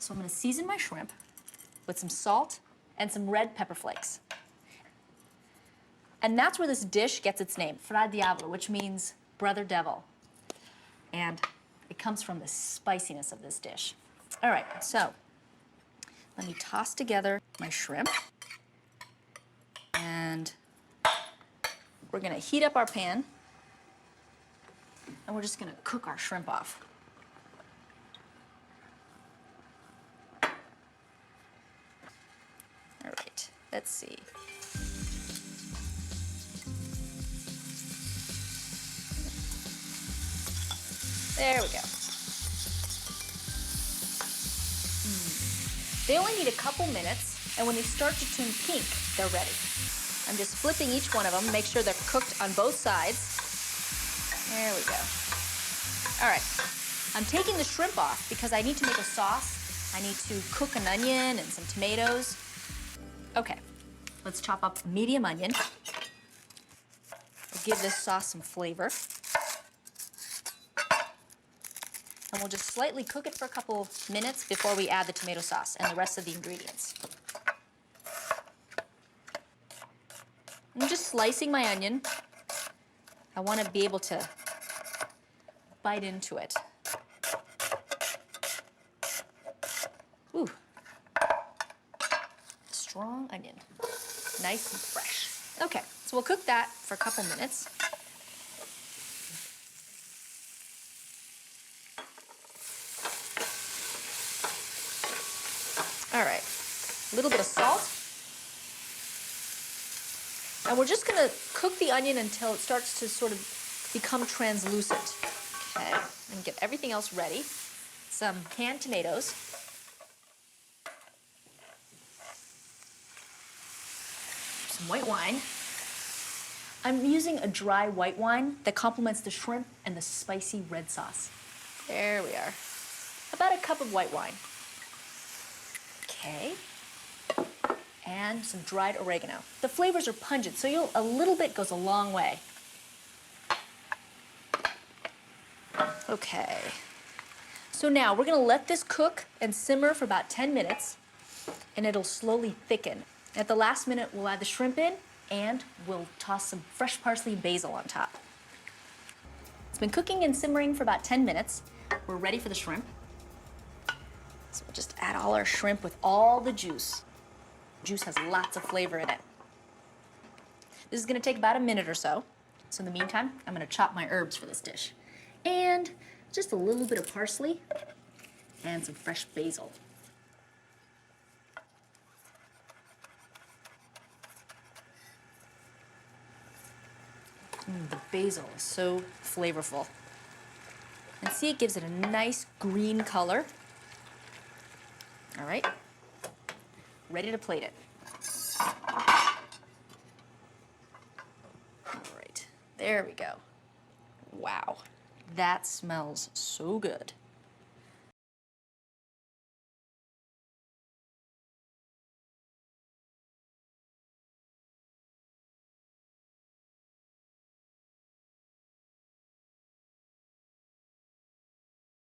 So I'm gonna season my shrimp with some salt and some red pepper flakes. And that's where this dish gets its name, Fra Diavolo, which means brother devil. And it comes from the spiciness of this dish. All right, so let me toss together my shrimp. And we're gonna heat up our pan. And we're just gonna cook our shrimp off. All right, let's see. There we go. They only need a couple minutes, and when they start to turn pink, they're ready. I'm just flipping each one of them, make sure they're cooked on both sides. There we go. All right, I'm taking the shrimp off because I need to make a sauce. I need to cook an onion and some tomatoes. Okay, let's chop up a medium onion. We'll give this sauce some flavor. And we'll just slightly cook it for a couple minutes before we add the tomato sauce and the rest of the ingredients. I'm just slicing my onion. I want to be able to bite into it. Ooh, strong onion, nice and fresh. Okay, so we'll cook that for a couple minutes. All right, a little bit of salt. And we're just gonna cook the onion until it starts to sort of become translucent. Okay, and get everything else ready. Some canned tomatoes. Some white wine. I'm using a dry white wine that complements the shrimp and the spicy red sauce. There we are. About a cup of white wine. Okay. And some dried oregano. The flavors are pungent, so a little bit goes a long way. Okay. So now we're gonna let this cook and simmer for about 10 minutes, and it'll slowly thicken. At the last minute, we'll add the shrimp in, and we'll toss some fresh parsley and basil on top. It's been cooking and simmering for about 10 minutes. We're ready for the shrimp. So we'll just add all our shrimp with all the juice. Juice has lots of flavor in it. This is gonna take about a minute or so. So in the meantime, I'm gonna chop my herbs for this dish. And just a little bit of parsley and some fresh basil. The basil is so flavorful. And see, it gives it a nice green color. All right, ready to plate it. All right, there we go. Wow, that smells so good.